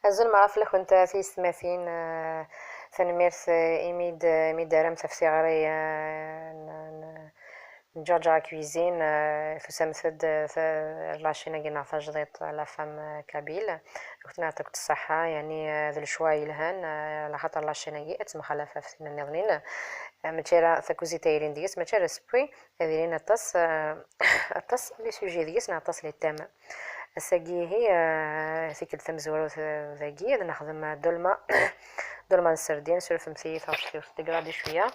أزول معرف لك كنت في سماثين تنميرت إيميد رمت في صغري نجرجع كويزين تسمثد لاشينا قلنا تجديد على فم كابيل كنت نعطيك الصحة يعني ذو الشواي لهان على خاطر لاشينا قي اتم خلافة في سنة نظنين متشارة ثكوزي تايرين ديس متشارة سبوي هذين التص التص لي سوجي ديس نعطس لي التام الساقي هي فكرة تمزورو ذاقي نخدم دولمة دولمة السردين سولف مثيث عرفتي تقرادي شوية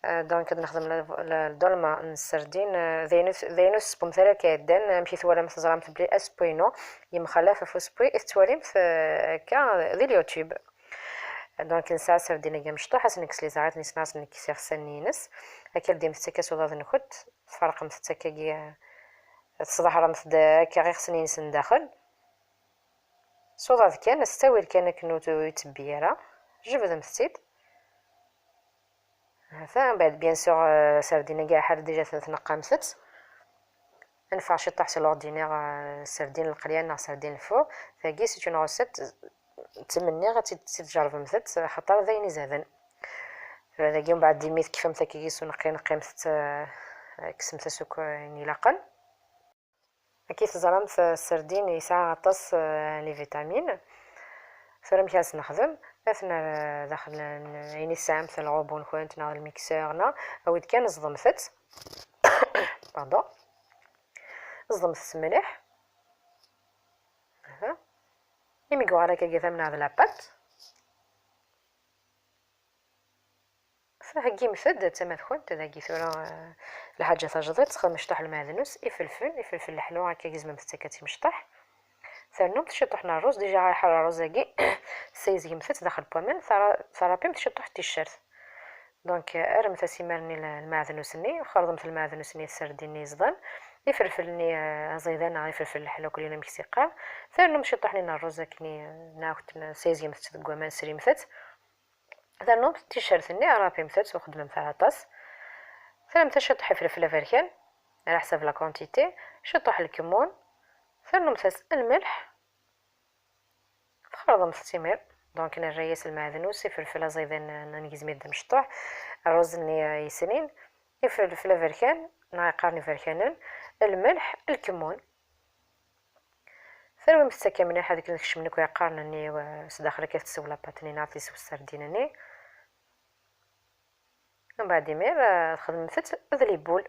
دونك نخدم الدولمة السردين ذينوس بومثالة كيدان مشي ثوالي مثل بلي اسبوينو يمخلافة في سبوي ثوالي كا ذي اليوتيوب دونك نساع سردين كاع مشطوح حسن نكس لي زعات نسناس نكسيغ سنينس هكا ديم تسكا وضاد نخد فرق متسكا كي تصبح رمت كا غير خصني نسن داخل صوضات كان نستوي كان كنو يتبيرا جبد مستيد هذا بعد بيان سور سردينة كاع حال ديجا تنقى مست نفع شي طاح سي لوردينير سردين القليان نا سردين الفور ثاقي سي اون روسيت تمني غتجرب مست خاطر ذاين زادن هذا كي من بعد ديميت كيف مثاكي كيسو نقي مست كسمت سوك يعني لاقل كي تزرمت السردين يسعى غطاس لي فيتامين فرم كاس نخدم اثنا داخل يعني الساعه مثل العوبون خوانتنا الميكسورنا او كان صدمت باردون صدمت مليح ها يمي على كي من هذا لاباط فهكي مسد تما خوانت ذاكي ثورا الحاجه تجديد تسخن مشطح المعدنوس يفلفل الحلو هكا كيزم مستكاتي مشطح ثاني تشطحنا الرز ديجا رايحه الرز كي سيزي مثت داخل بومين ثرابي تشطح التيشيرت دونك ارمت سيمرني المعدنوسني خرطمت المعدنوسني السرديني زدان يفلفلني زيدان يفلفل الحلو كلنا مكسيقا ثاني مشطحني الرز كني ناخد سيزي مثت كوامان سري مثت ثاني التيشيرت رابي مثت وخدم مثلا طاس ثاني تشطح الفلفل افريكان على حسب لا كونتيتي شطح الكمون ثاني مثت الملح خرطمت التمر دونك نريس المعدنوس فلفله زيدان ننقز ميد مشطوح الرز ني يسنين الفلفل افريكان نعقرني فركانن الملح الكمون ثاني مستكا من هذيك نكشمنك ويقارنني وسداخل كيف تسوي لاباطني نعطي سو السردينني من بعد مير خدم مثل ذلي بول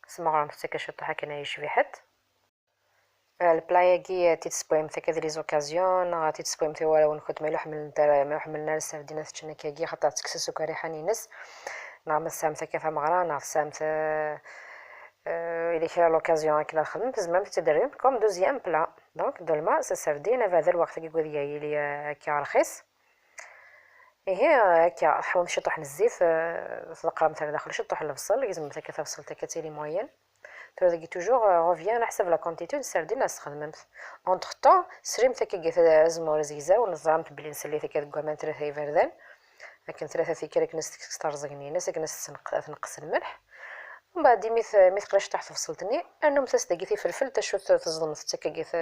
سمغرم مستكا شطوحة كنا يشبيحت البلايا كي تيتسبوي مثل كذا لي زوكازيون تيتسبوي مثل ولو نخد ملوح من النار السردينة تشنا كي خاطر تكسي سكري حنينس نعمل سامثة كيف مغرا نعرف سامثة إلى كلا لوكازيون كلا خدمت زعما تدريم كوم دوزيام بلا دونك دولما سردين في هذا الوقت كي يقول لي كي رخيص هي كي حاول نشطح الزيت تلقى مثلا داخل شطح البصل لازم مثلا كثا بصل تكاتيلي موين ترى توجور ريفيان على حسب لا كونتيتي السردين استخدمت اونتر طون سريم ثكي زمور زيزا ونظامت بلي نسلي ثكي كوامان ثلاثه فردان لكن ثلاثه في كريك ناس تسترزقني ناس تنقص الملح ومن بعد ميث قلاش تحت فصلتني انهم تسدقيتي فلفل تشوت تزلم تكيث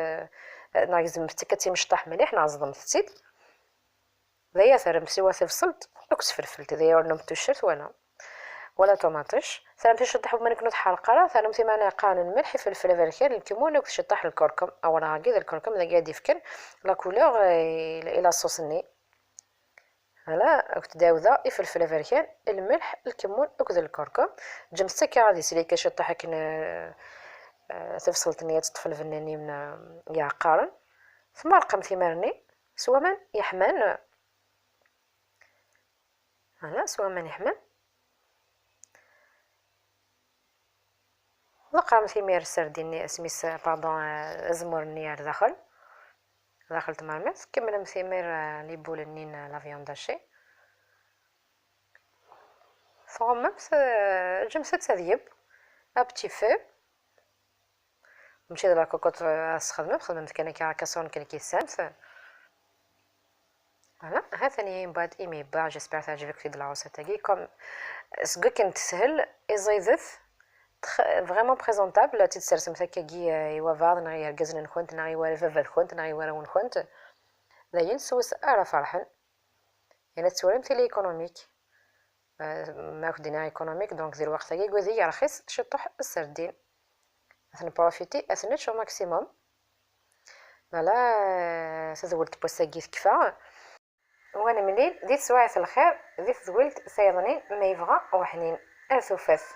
ناقز مفتكتي مشطح مليح نعزضم تسيد ذيا ثرم سوا فصلت اكس فلفلت ذيا ورنم تشرت وانا ولا طماطش ثاني تشطح بما نكون حرقه ثاني مثل ما انا قان الملح فلفل افريكان الكمون وتشطح الكركم او انا هكذا الكركم ذا قاعد يفكن لا كولور الى صوصني هلا تداوذا الفلفل افريكان الملح الكمون وكذا الكركم جمسك غادي سلي كشطح كنا تفصلت نية تطفل فناني من يا قارن ثم رقم ثمارني سوا من يحمل هلا سوا من يحمل ذقرم ثمار السردين سميس باردون زمرني داخل تمرمس كمل مثمر لي بول النين لا فيون داشي فغممت جمست تذيب ابتي فو مشي لا كوكوط خدمت كان كاسون كان كيسانس فوالا ها ثاني من بعد ايمي با جيسبر تعجبك في العروسه تاعي كوم سكو كنت سهل ازايدث فريمون بريزونطابل تتسرسم هكاكي ايوا فاض نغير كازن نكونت نغي ولا فافا كنت نغي ولا ونكونت داين سوس ارا فرحن يعني تسولم تيلي ايكونوميك ما كدينا ايكونوميك دونك دير وقت كي كوزي رخيص شطح السردين اثن بروفيتي اثنت شو ماكسيموم فوالا تزولت بوساكيت كفا وانا مليل ديت سوايع في الخير ديت زولت سيضني ما يبغى وحنين ارثوفاث